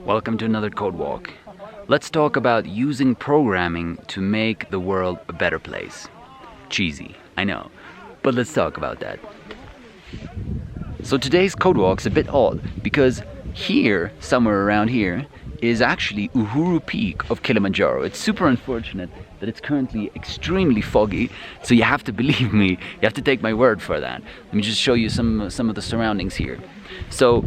Welcome to another Code Walk. Let's talk about using programming to make the world a better place. Cheesy, I know, but let's talk about that. So today's Code Walk's a bit odd because here, somewhere around here, is actually Uhuru Peak of Kilimanjaro. It's super unfortunate that it's currently extremely foggy, so you have to believe me, you have to take my word for that. Let me just show you some of the surroundings here. So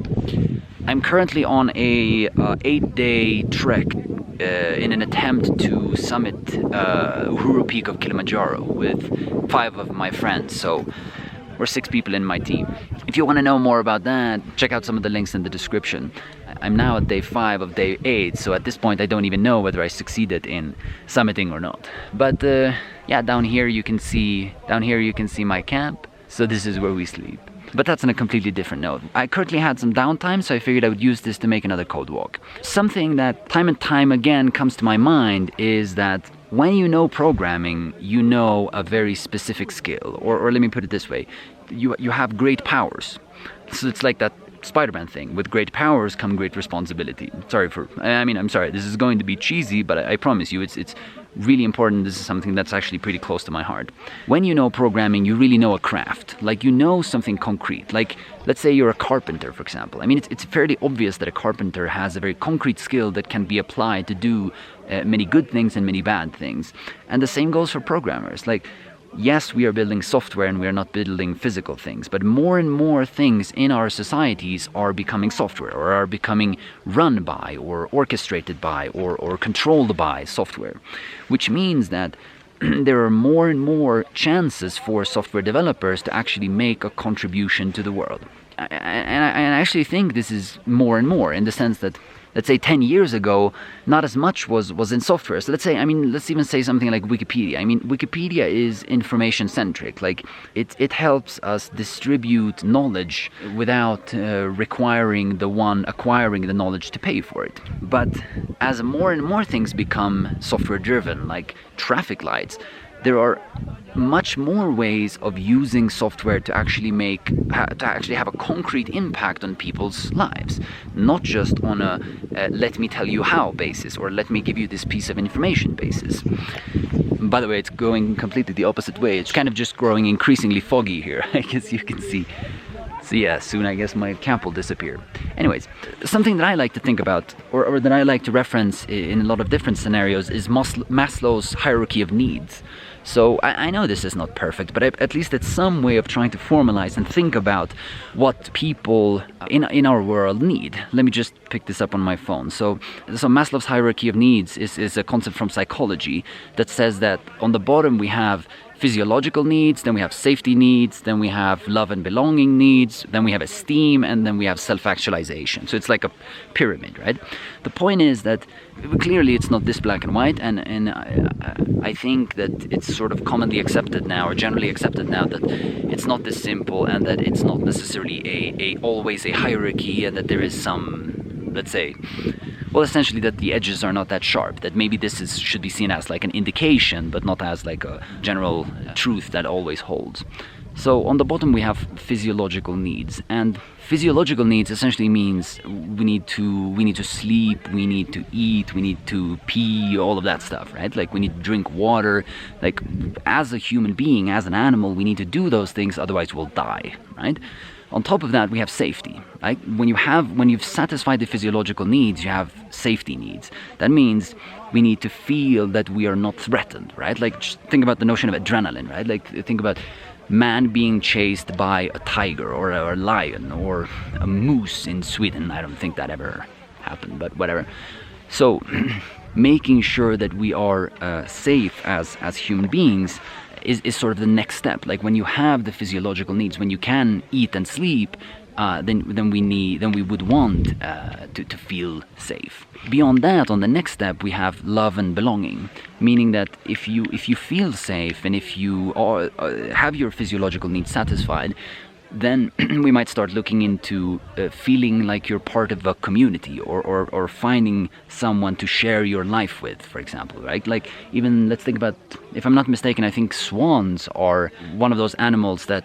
I'm currently on a 8-day trek in an attempt to summit Uhuru Peak of Kilimanjaro with 5 of my friends. So we're 6 people in my team. If you want to know more about that, check out some of the links in the description. I'm now at day 5 of day 8, so at this point I don't even know whether I succeeded in summiting or not. But yeah, down here you can see my camp. So this is where we sleep. But that's on a completely different note. I currently had some downtime, so I figured I would use this to make another Code Walk. Something that time and time again comes to my mind is that when you know programming, you know a very specific skill. Or let me put it this way, you have great powers. So it's like that Spider-Man thing, with great powers come great responsibility. I'm sorry, this is going to be cheesy, but I promise you it's really important. This is something that's actually pretty close to my heart. When you know programming, you really know a craft. Like, you know something concrete. Like, let's say you're a carpenter, for example. I mean, it's fairly obvious that a carpenter has a very concrete skill that can be applied to do many good things and many bad things. And the same goes for programmers. Like, yes, we are building software and we are not building physical things, but more and more things in our societies are becoming software, or are becoming run by, or orchestrated by, or controlled by software, which means that there are more and more chances for software developers to actually make a contribution to the world. And I actually think this is more and more, in the sense that, let's say 10 years ago, not as much was in software. So let's even say something like Wikipedia. I mean, Wikipedia is information centric. Like, it helps us distribute knowledge without requiring the one acquiring the knowledge to pay for it. But as more and more things become software driven, like traffic lights, there are much more ways of using software to actually have a concrete impact on people's lives, not just on a let me tell you how basis, or let me give you this piece of information basis. By the way, it's going completely the opposite way. It's kind of just growing increasingly foggy here, I guess you can see. So yeah, soon I guess my camp will disappear. Anyways, something that I like to think about, or that I like to reference in a lot of different scenarios, is Maslow's hierarchy of needs. So I know this is not perfect, but at least it's some way of trying to formalize and think about what people in our world need. Let me just pick this up on my phone. So Maslow's hierarchy of needs is a concept from psychology that says that on the bottom we have physiological needs, then we have safety needs, then we have love and belonging needs, then we have esteem, and then we have self-actualization. So it's like a pyramid, right? The point is that clearly it's not this black and white, and I think that it's sort of commonly accepted now, or generally accepted now, that it's not this simple, and that it's not necessarily always a hierarchy, and that there is some, let's say, well, essentially that the edges are not that sharp, that maybe this should be seen as like an indication, but not as like a general truth that always holds. So on the bottom we have physiological needs, and physiological needs essentially means we need to sleep, we need to eat, we need to pee, all of that stuff, right? Like, we need to drink water. Like, as a human being, as an animal, we need to do those things, otherwise we'll die, right? On top of that, we have safety. Right? When you've satisfied the physiological needs, you have safety needs. That means we need to feel that we are not threatened, right? Like, just think about the notion of adrenaline, right? Like, think about man being chased by a tiger or a lion or a moose in Sweden. I don't think that ever happened, but whatever. So making sure that we are safe as human beings is sort of the next step. Like, when you have the physiological needs, when you can eat and sleep, then we would want to feel safe. Beyond that, on the next step, we have love and belonging, meaning that if you feel safe and if you have your physiological needs satisfied, then we might start looking into feeling like you're part of a community, or finding someone to share your life with, for example, right? Like, even let's think about, if I'm not mistaken, I think swans are one of those animals that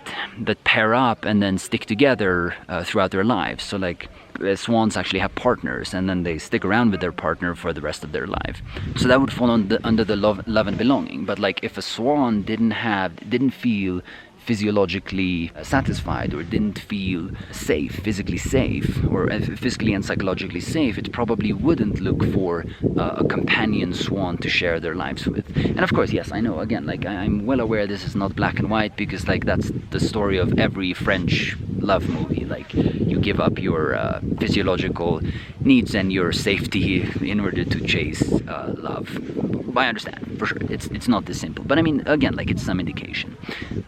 pair up and then stick together throughout their lives. So like swans actually have partners, and then they stick around with their partner for the rest of their life. So that would fall under the love and belonging. But like, if a swan didn't feel physiologically satisfied, or didn't feel safe, physically safe, or physically and psychologically safe, it probably wouldn't look for a companion swan to share their lives with. And of course, yes, I know, again, like, I'm well aware this is not black and white, because like that's the story of every French love movie. Like, you give up your physiological needs and your safety in order to chase love. I understand, for sure, it's not this simple, but I mean, again, like, it's some indication.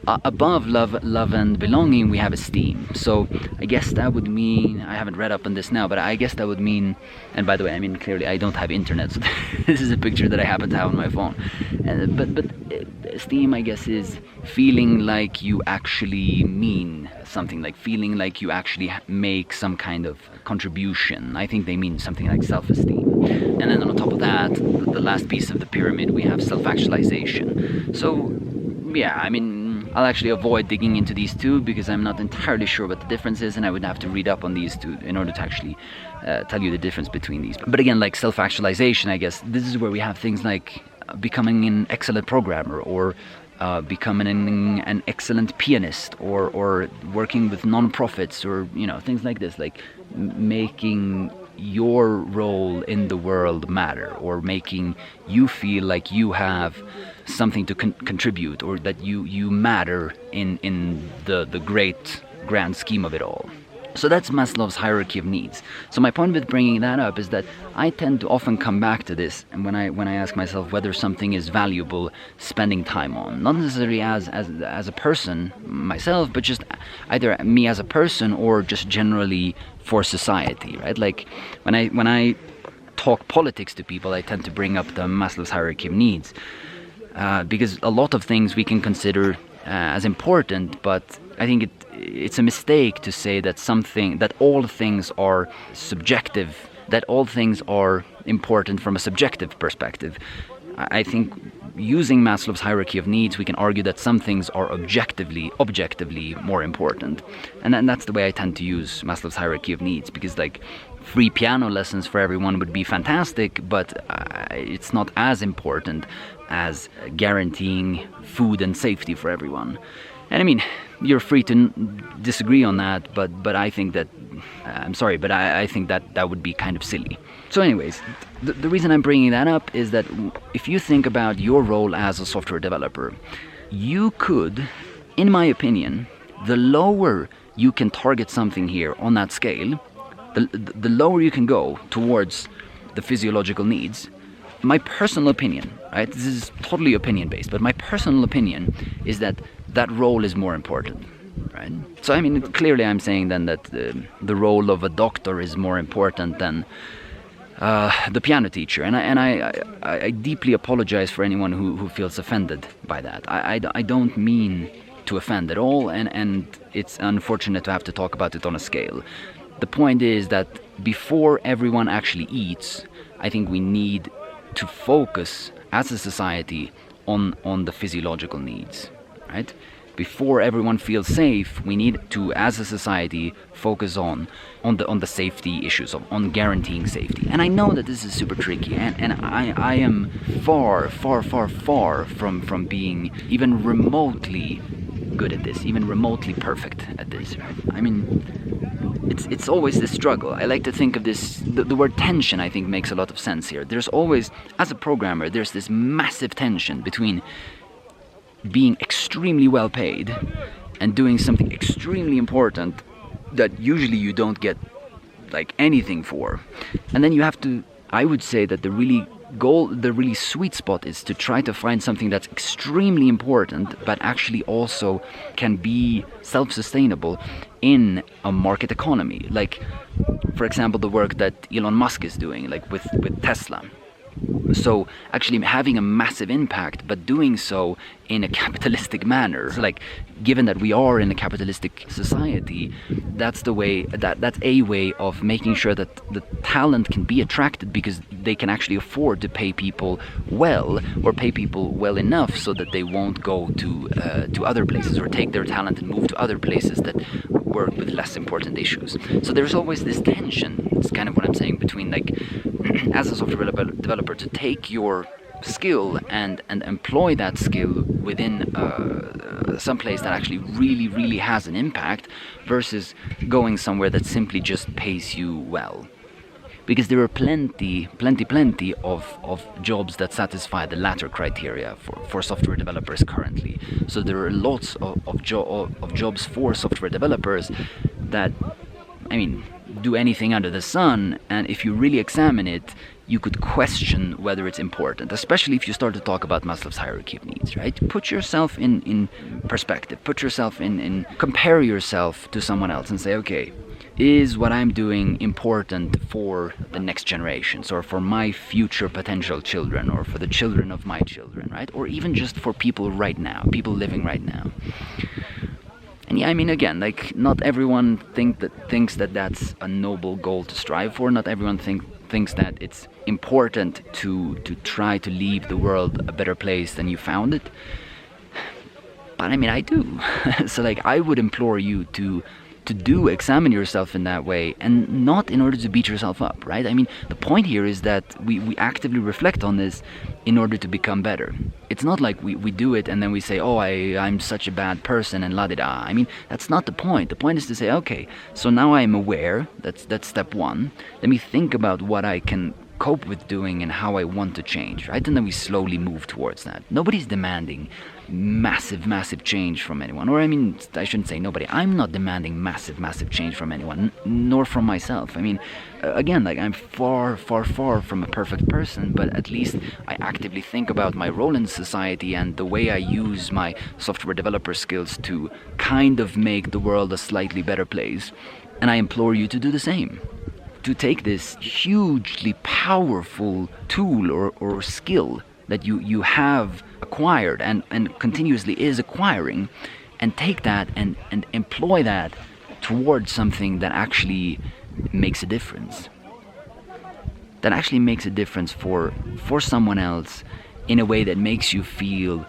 Above love and belonging, we have esteem. So I guess that would mean, I haven't read up on this now, but I guess that would mean, and by the way, I mean, clearly I don't have internet, so this is a picture that I happen to have on my phone. But esteem, I guess, is feeling like you actually mean something, like feeling like you actually make some kind of contribution. I think they mean something like self-esteem. And then on top of that, the last piece of the pyramid, we have self-actualization. So yeah, I mean, I'll actually avoid digging into these two, because I'm not entirely sure what the difference is, and I would have to read up on these two in order to actually tell you the difference between these. But again, like self-actualization, I guess this is where we have things like becoming an excellent programmer, or becoming an excellent pianist, or working with non-profits, or things like this, like making your role in the world matter, or making you feel like you have something to contribute, or that you matter in the great grand scheme of it all. So that's Maslow's hierarchy of needs. So my point with bringing that up is that I tend to often come back to this, and when I ask myself whether something is valuable spending time on, not necessarily as a person myself, but just either me as a person, or just generally for society, right? Like, when I talk politics to people, I tend to bring up the Maslow's hierarchy of needs, because a lot of things we can consider as important, but I think it's a mistake to say that all things are subjective, that all things are important from a subjective perspective. I think using Maslow's hierarchy of needs, we can argue that some things are objectively more important. And then that's the way I tend to use Maslow's hierarchy of needs, because like, free piano lessons for everyone would be fantastic, but it's not as important as guaranteeing food and safety for everyone. And I mean, you're free to disagree on that, but I think that, I'm sorry, but I think that would be kind of silly. So anyways, the reason I'm bringing that up is that if you think about your role as a software developer, you could, in my opinion, the lower you can target something here on that scale, the lower you can go towards the physiological needs. My personal opinion, right, this is totally opinion based, but my personal opinion is that role is more important, right? So I mean, clearly I'm saying then that the role of a doctor is more important than the piano teacher, and I deeply apologize for anyone who feels offended by that. I don't mean to offend at all, and it's unfortunate to have to talk about it on a scale. The point is that before everyone actually eats, I think we need to focus as a society on the physiological needs, right? Before everyone feels safe, we need to, as a society, focus on the safety issues, on guaranteeing safety. And I know that this is super tricky, and I am far from being even remotely good at this, even remotely perfect at this, right? I mean, it's always this struggle. I like to think of this, the word tension, I think, makes a lot of sense here. There's always, as a programmer, there's this massive tension between being extremely well paid and doing something extremely important that usually you don't get like anything for. And then you have to, I would say that the really sweet spot is to try to find something that's extremely important but actually also can be self-sustainable in a market economy. Like, for example, the work that Elon Musk is doing, like with Tesla. So actually having a massive impact, but doing so in a capitalistic manner. So like, given that we are in a capitalistic society, that's a way of making sure that the talent can be attracted, because they can actually afford to pay people well, or pay people well enough so that they won't go to other places, or take their talent and move to other places that work with less important issues. So there's always this tension. It's kind of what I'm saying, between like as a software developer, to take your skill and employ that skill within some place that actually really has an impact, versus going somewhere that simply just pays you well. Because there are plenty of jobs that satisfy the latter criteria for software developers currently. So there are lots of jobs for software developers that, I mean, do anything under the sun, and if you really examine it, you could question whether it's important, especially if you start to talk about Maslow's hierarchy of needs, right? Put yourself in perspective, compare yourself to someone else and say, okay, is what I'm doing important for the next generations, or for my future potential children, or for the children of my children, right? Or even just for people right now, people living right now. And yeah, I mean, again, like, not everyone thinks that that's a noble goal to strive for. Not everyone thinks that it's important to try to leave the world a better place than you found it. But I mean, I do. So like, I would implore you to examine yourself in that way, and not in order to beat yourself up, right? I mean, the point here is that we actively reflect on this in order to become better. It's not like we do it and then we say, oh, I'm such a bad person and la-di-da. I mean, that's not the point. The point is to say, okay, so now I'm aware, that's step one. Let me think about what I can cope with doing and how I want to change, right? And then we slowly move towards that. Nobody's demanding massive change from anyone. Or I mean, I shouldn't say nobody. I'm not demanding massive change from anyone, nor from myself. I mean, again, like, I'm far from a perfect person, but at least I actively think about my role in society and the way I use my software developer skills to kind of make the world a slightly better place. And I implore you to do the same. To take this hugely powerful tool or skill that you have acquired and continuously is acquiring, and take that and employ that towards something that actually makes a difference. That actually makes a difference for someone else, in a way that makes you feel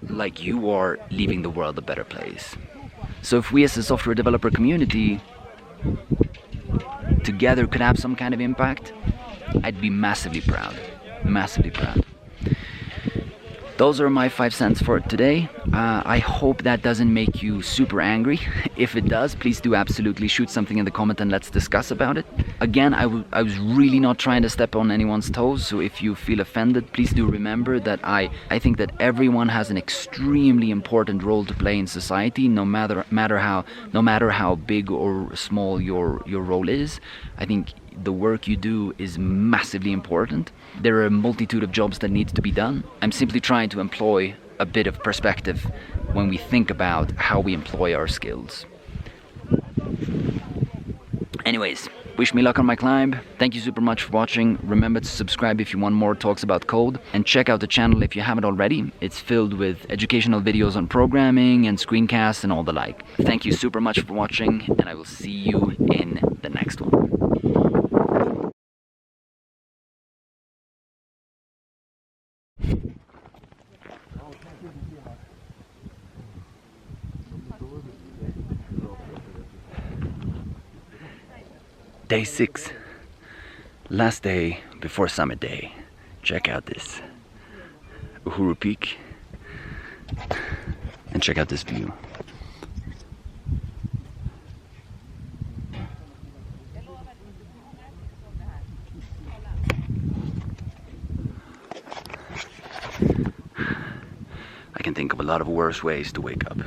like you are leaving the world a better place. So if we as a software developer community together could have some kind of impact, I'd be massively proud. Those are my 5 cents for today. I hope that doesn't make you super angry. If it does, please do absolutely shoot something in the comment and let's discuss about it. Again, I was really not trying to step on anyone's toes, so if you feel offended, please do remember that I think that everyone has an extremely important role to play in society, no matter how big or small your role is. I think the work you do is massively important. There are a multitude of jobs that need to be done. I'm simply trying to employ a bit of perspective when we think about how we employ our skills. Anyways, wish me luck on my climb. Thank you super much for watching. Remember to subscribe if you want more talks about code, and check out the channel if you haven't already. It's filled with educational videos on programming and screencasts and all the like. Thank you super much for watching, and I will see you in the next one. Day 6, last day before summit day. Check out this Uhuru Peak, and check out this view. I can think of a lot of worse ways to wake up.